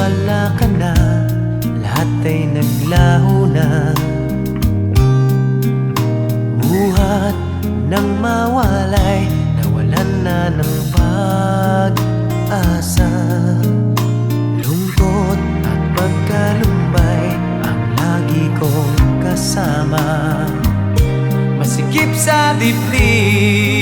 wala ka na, lahat ay naglaho na. Buhat ng mawalay, nawalan na ng pag-asa. Lungkot at pagkalumbay ang lagi kong kasama. Masikip sa dibdib